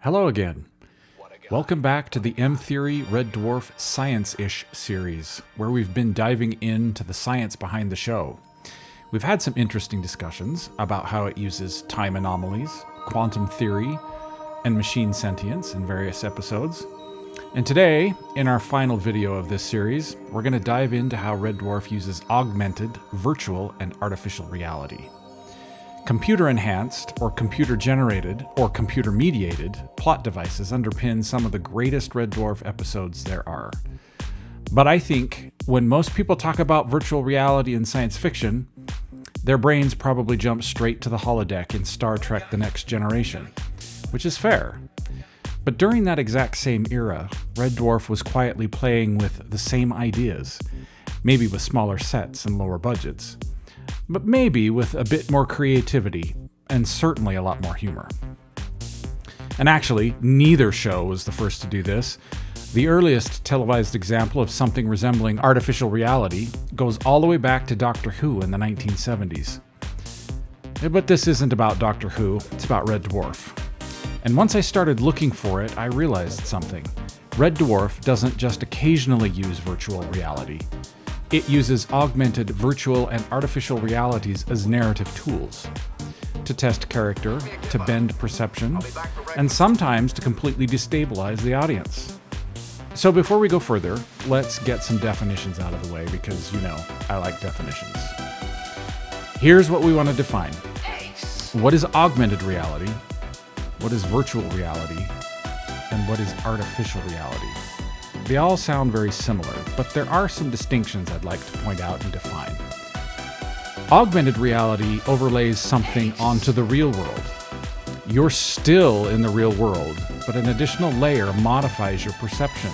Hello again. Welcome back to the M-Theory Red Dwarf Science-ish series, where we've been diving into the science behind the show. We've had some interesting discussions about how it uses time anomalies, quantum theory, and machine sentience in various episodes. And today, in our final video of this series, we're going to dive into how Red Dwarf uses augmented, virtual, and artificial reality. Computer-enhanced, or computer-generated, or computer-mediated plot devices underpin some of the greatest Red Dwarf episodes there are. But I think when most people talk about virtual reality in science fiction, their brains probably jump straight to the holodeck in Star Trek: The Next Generation, which is fair. But during that exact same era, Red Dwarf was quietly playing with the same ideas, maybe with smaller sets and lower budgets, but maybe with a bit more creativity, and certainly a lot more humor. And actually, neither show was the first to do this. The earliest televised example of something resembling artificial reality goes all the way back to Doctor Who in the 1970s. But this isn't about Doctor Who, it's about Red Dwarf. And once I started looking for it, I realized something. Red Dwarf doesn't just occasionally use virtual reality. It uses augmented, virtual, and artificial realities as narrative tools to test character, to bend perception, and sometimes to completely destabilize the audience. So before we go further, let's get some definitions out of the way because, you know, I like definitions. Here's what we want to define. What is augmented reality? What is virtual reality? And what is artificial reality? They all sound very similar, but there are some distinctions I'd like to point out and define. Augmented reality overlays something onto the real world. You're still in the real world, but an additional layer modifies your perception.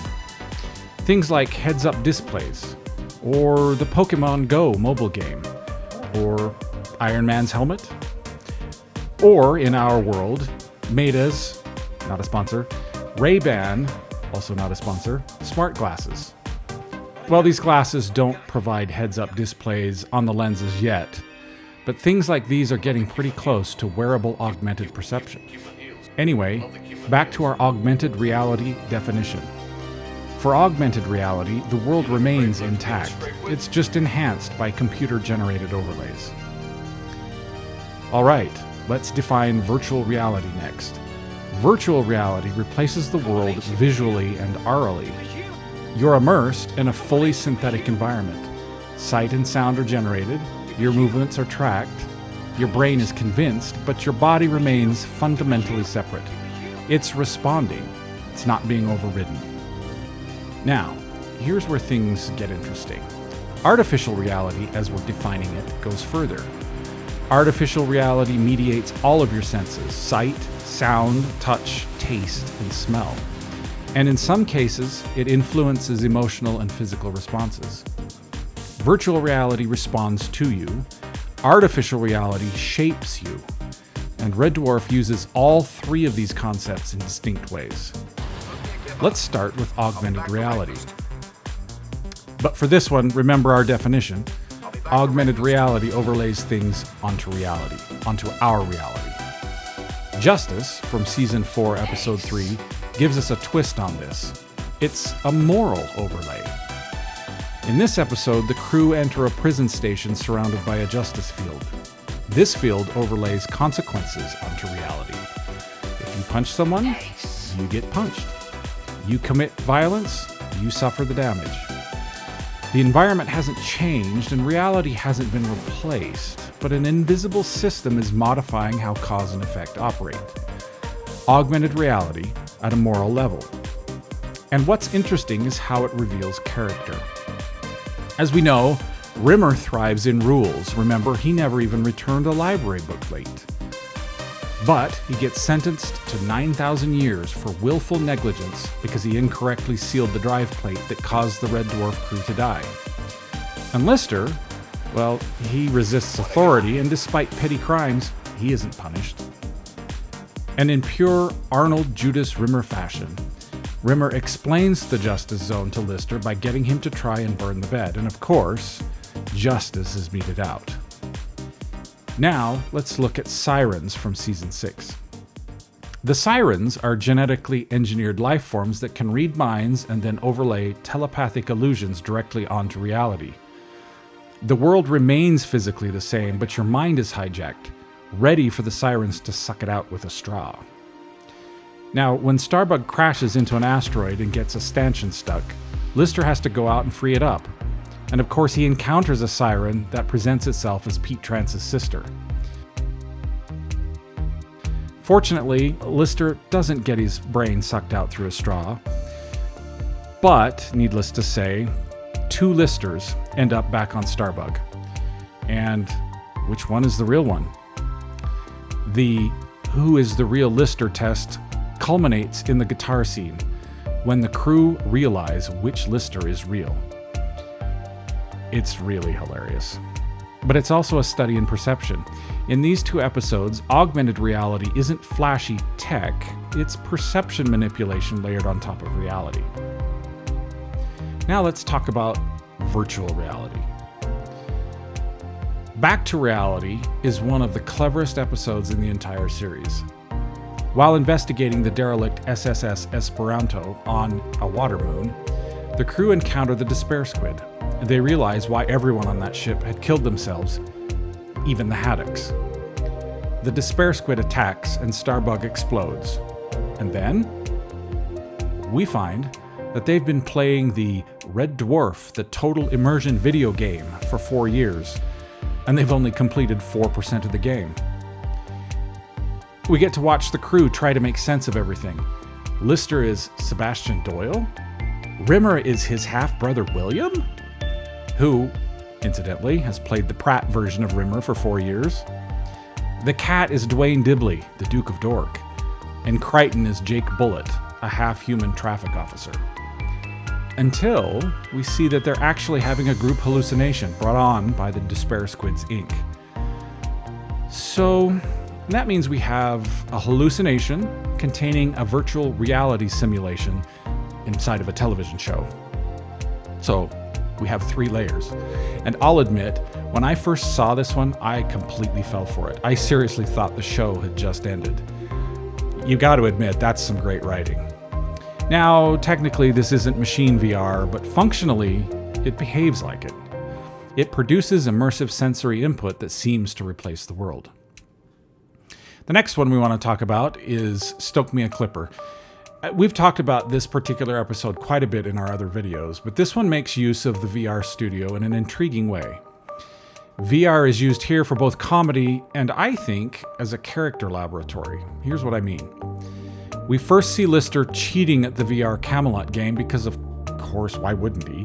Things like heads-up displays, or the Pokemon Go mobile game, or Iron Man's helmet, or in our world, Meta's, not a sponsor, Ray-Ban, also not a sponsor, smart glasses. Well, these glasses don't provide heads-up displays on the lenses yet, but things like these are getting pretty close to wearable augmented perception. Anyway, back to our augmented reality definition. For augmented reality, the world remains intact. It's just enhanced by computer-generated overlays. All right, let's define virtual reality next. Virtual reality replaces the world visually and aurally. You're immersed in a fully synthetic environment. Sight and sound are generated, your movements are tracked, your brain is convinced, but your body remains fundamentally separate. It's responding, it's not being overridden. Now, here's where things get interesting. Artificial reality, as we're defining it, goes further. Artificial reality mediates all of your senses: sight, sound, touch, taste, and smell. And in some cases, it influences emotional and physical responses. Virtual reality responds to you. Artificial reality shapes you. And Red Dwarf uses all three of these concepts in distinct ways. Let's start with augmented reality. But for this one, remember our definition. Augmented reality overlays things onto reality, onto our reality. Justice, from Season 4, Episode 3, gives us a twist on this. It's a moral overlay. In this episode, the crew enter a prison station surrounded by a justice field. This field overlays consequences onto reality. If you punch someone, you get punched. You commit violence, you suffer the damage. The environment hasn't changed and reality hasn't been replaced, but an invisible system is modifying how cause and effect operate. Augmented reality at a moral level. And what's interesting is how it reveals character. As we know, Rimmer thrives in rules. Remember, he never even returned a library book late. But he gets sentenced to 9,000 years for willful negligence because he incorrectly sealed the drive plate that caused the Red Dwarf crew to die. And Lister, well, he resists authority, and despite petty crimes, he isn't punished. And in pure Arnold Judas Rimmer fashion, Rimmer explains the justice zone to Lister by getting him to try and burn the bed, and of course, justice is meted out. Now, let's look at sirens from Season 6. The sirens are genetically engineered life forms that can read minds and then overlay telepathic illusions directly onto reality. The world remains physically the same, but your mind is hijacked, ready for the sirens to suck it out with a straw. Now, when Starbug crashes into an asteroid and gets a stanchion stuck, Lister has to go out and free it up. And of course, he encounters a siren that presents itself as Pete Trance's sister. Fortunately, Lister doesn't get his brain sucked out through a straw. But, needless to say, 2 Listers end up back on Starbug. And which one is the real one? The who is the real Lister test culminates in the guitar scene, when the crew realize which Lister is real. It's really hilarious. But it's also a study in perception. In these 2 episodes, augmented reality isn't flashy tech, it's perception manipulation layered on top of reality. Now let's talk about virtual reality. Back to Reality is one of the cleverest episodes in the entire series. While investigating the derelict SSS Esperanto on a water moon, the crew encounter the Despair Squid. They realize why everyone on that ship had killed themselves, even the Haddocks. The Despair Squid attacks and Starbug explodes. And then we find that they've been playing the Red Dwarf, the total immersion video game, for 4 years, and they've only completed 4% of the game. We get to watch the crew try to make sense of everything. Lister is Sebastian Doyle? Rimmer is his half-brother William? Who, incidentally, has played the Pratt version of Rimmer for 4 years. The cat is Dwayne Dibley, the Duke of Dork. And Crichton is Jake Bullitt, a half-human traffic officer. Until we see that they're actually having a group hallucination brought on by the Despair Squid's ink. So that means we have a hallucination containing a virtual reality simulation inside of a television show. So we have 3 layers. And I'll admit, when I first saw this one, I completely fell for it. I seriously thought the show had just ended. You got to admit, that's some great writing. Now, technically, this isn't machine VR, but functionally, it behaves like it. It produces immersive sensory input that seems to replace the world. The next one we want to talk about is Stoke Me a Clipper. We've talked about this particular episode quite a bit in our other videos, but this one makes use of the VR studio in an intriguing way. VR is used here for both comedy and, I think, as a character laboratory. Here's what I mean. We first see Lister cheating at the VR Camelot game because, of course, why wouldn't he,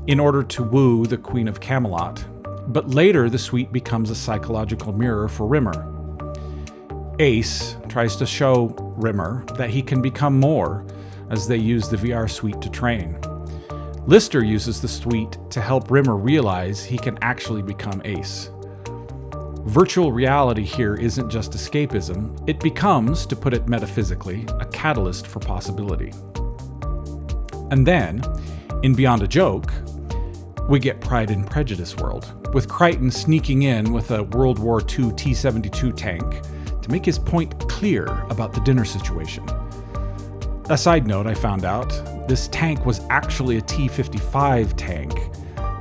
in order to woo the Queen of Camelot. But later, the suite becomes a psychological mirror for Rimmer. Ace tries to show Rimmer that he can become more as they use the VR suite to train. Lister uses the suite to help Rimmer realize he can actually become Ace. Virtual reality here isn't just escapism, it becomes, to put it metaphysically, a catalyst for possibility. And then, in Beyond a Joke, we get Pride and Prejudice world, with Crichton sneaking in with a World War II T-72 tank to make his point clear about the dinner situation. A side note, I found out, this tank was actually a T-55 tank,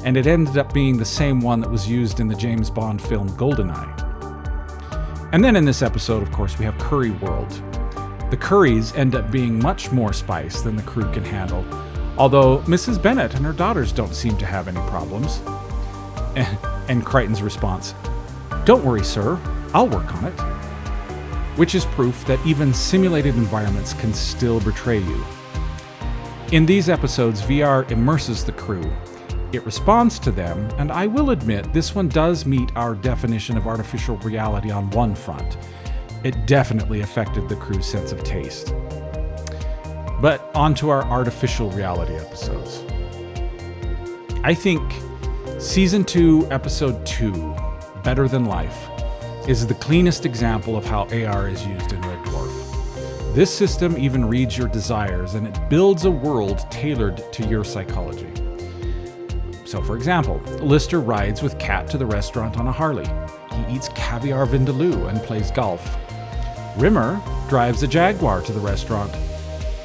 and it ended up being the same one that was used in the James Bond film GoldenEye. And then in this episode, of course, we have Curry World. The Currys end up being much more spice than the crew can handle, although Mrs. Bennet and her daughters don't seem to have any problems. And Crichton's response, "Don't worry, sir, I'll work on it." Which is proof that even simulated environments can still betray you. In these episodes, VR immerses the crew. It responds to them, and I will admit this one does meet our definition of artificial reality on one front. It definitely affected the crew's sense of taste. But on to our artificial reality episodes. I think Season 2, Episode 2, Better Than Life, is the cleanest example of how AR is used in Red Dwarf. This system even reads your desires, and it builds a world tailored to your psychology. So for example, Lister rides with Kat to the restaurant on a Harley. He eats caviar vindaloo and plays golf. Rimmer drives a Jaguar to the restaurant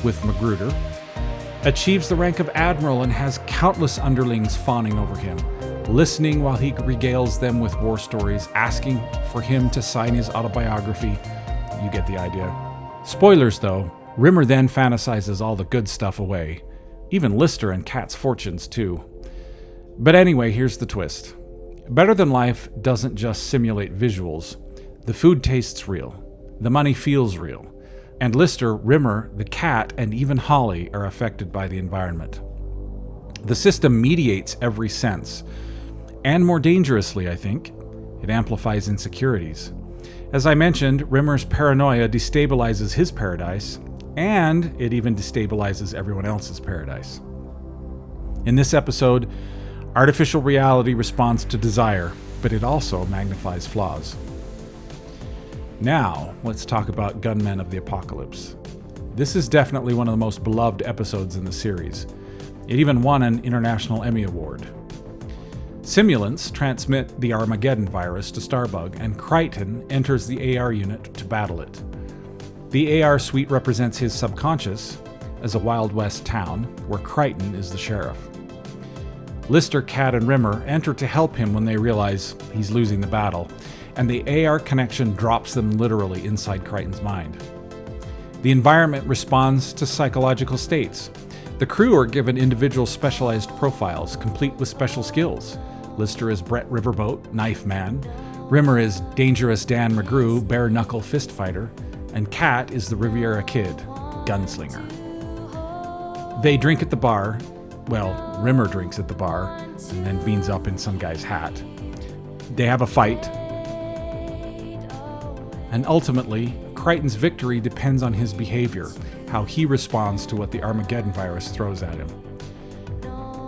with Magruder, achieves the rank of admiral and has countless underlings fawning over him, listening while he regales them with war stories, asking for him to sign his autobiography. You get the idea. Spoilers though, Rimmer then fantasizes all the good stuff away, even Lister and Kat's fortunes too. But anyway, here's the twist. Better Than Life doesn't just simulate visuals. The food tastes real. The money feels real. And Lister, Rimmer, the cat, and even Holly are affected by the environment. The system mediates every sense. And more dangerously, I think, it amplifies insecurities. As I mentioned, Rimmer's paranoia destabilizes his paradise, and it even destabilizes everyone else's paradise. In this episode, artificial reality responds to desire, but it also magnifies flaws. Now, let's talk about Gunmen of the Apocalypse. This is definitely one of the most beloved episodes in the series. It even won an International Emmy Award. Simulants transmit the Armageddon virus to Starbug, and Crichton enters the AR unit to battle it. The AR suite represents his subconscious as a Wild West town, where Crichton is the sheriff. Lister, Cat, and Rimmer enter to help him when they realize he's losing the battle, and the AR connection drops them literally inside Crichton's mind. The environment responds to psychological states. The crew are given individual specialized profiles, complete with special skills. Lister is Brett Riverboat, Knife Man. Rimmer is Dangerous Dan McGrew, Bare Knuckle Fist Fighter. And Cat is the Riviera Kid, Gunslinger. They drink at the bar. Well, Rimmer drinks at the bar and then beans up in some guy's hat. They have a fight. And ultimately, Crichton's victory depends on his behavior, how he responds to what the Armageddon virus throws at him.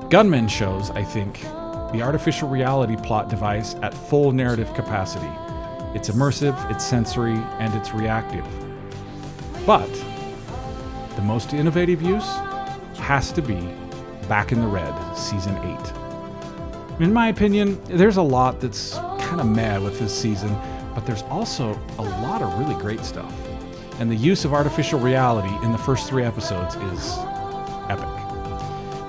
Gunmen shows, I think, the artificial reality plot device at full narrative capacity. It's immersive, it's sensory, and it's reactive. But the most innovative use has to be Back in the Red, Season 8. In my opinion, there's a lot that's kind of meh with this season, but there's also a lot of really great stuff. And the use of artificial reality in the first 3 episodes is epic.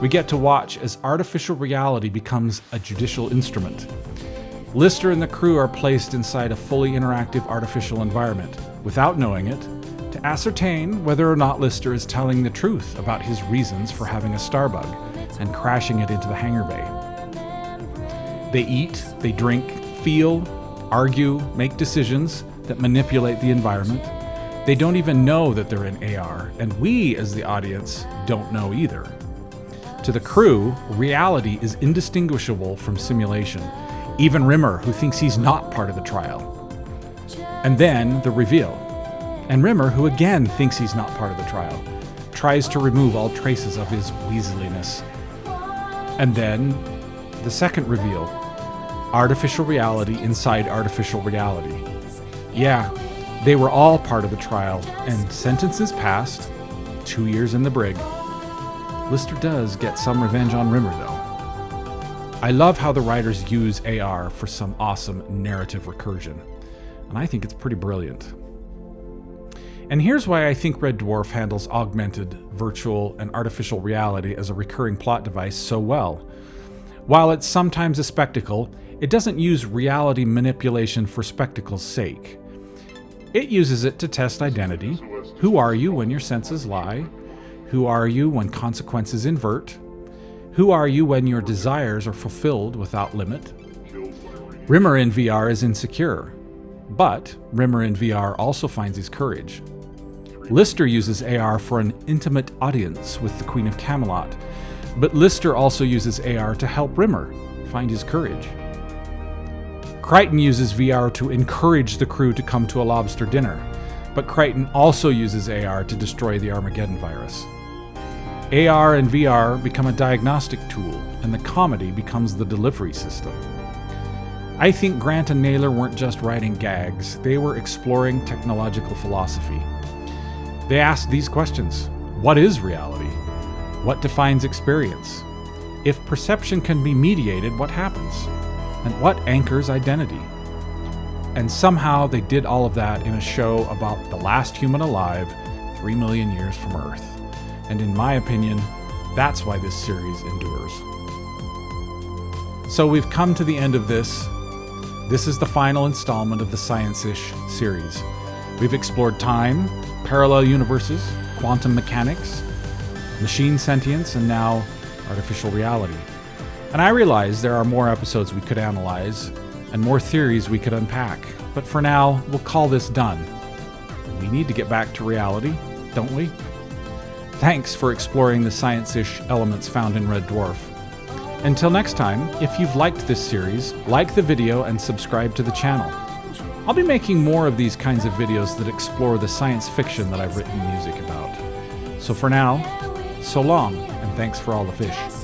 We get to watch as artificial reality becomes a judicial instrument. Lister and the crew are placed inside a fully interactive artificial environment, without knowing it, to ascertain whether or not Lister is telling the truth about his reasons for having a Starbug and crashing it into the hangar bay. They eat, they drink, feel, argue, make decisions that manipulate the environment. They don't even know that they're in AR, and we, as the audience, don't know either. To the crew, reality is indistinguishable from simulation. Even Rimmer, who thinks he's not part of the trial. And then the reveal. And Rimmer, who again thinks he's not part of the trial, tries to remove all traces of his weaseliness. And then the second reveal. Artificial reality inside artificial reality. Yeah, they were all part of the trial, and sentences passed, 2 years in the brig. Lister does get some revenge on Rimmer, though. I love how the writers use AR for some awesome narrative recursion, and I think it's pretty brilliant. And here's why I think Red Dwarf handles augmented, virtual, and artificial reality as a recurring plot device so well. While it's sometimes a spectacle, it doesn't use reality manipulation for spectacle's sake. It uses it to test identity. Who are you when your senses lie? Who are you when consequences invert? Who are you when your desires are fulfilled without limit? Rimmer in VR is insecure, but Rimmer in VR also finds his courage. Lister uses AR for an intimate audience with the Queen of Camelot, but Lister also uses AR to help Rimmer find his courage. Crichton uses VR to encourage the crew to come to a lobster dinner, but Crichton also uses AR to destroy the Armageddon virus. AR and VR become a diagnostic tool, and the comedy becomes the delivery system. I think Grant and Naylor weren't just writing gags, they were exploring technological philosophy. They asked these questions. What is reality? What defines experience? If perception can be mediated, what happens? And what anchors identity? And somehow they did all of that in a show about the last human alive 3 million years from Earth. And in my opinion, that's why this series endures. So we've come to the end of this. This is the final installment of the Science-ish series. We've explored time, parallel universes, quantum mechanics, machine sentience, and now artificial reality. And I realize there are more episodes we could analyze and more theories we could unpack. But for now, we'll call this done. We need to get back to reality, don't we? Thanks for exploring the science-ish elements found in Red Dwarf. Until next time, if you've liked this series, like the video and subscribe to the channel. I'll be making more of these kinds of videos that explore the science fiction that I've written music about. So for now, so long, and thanks for all the fish.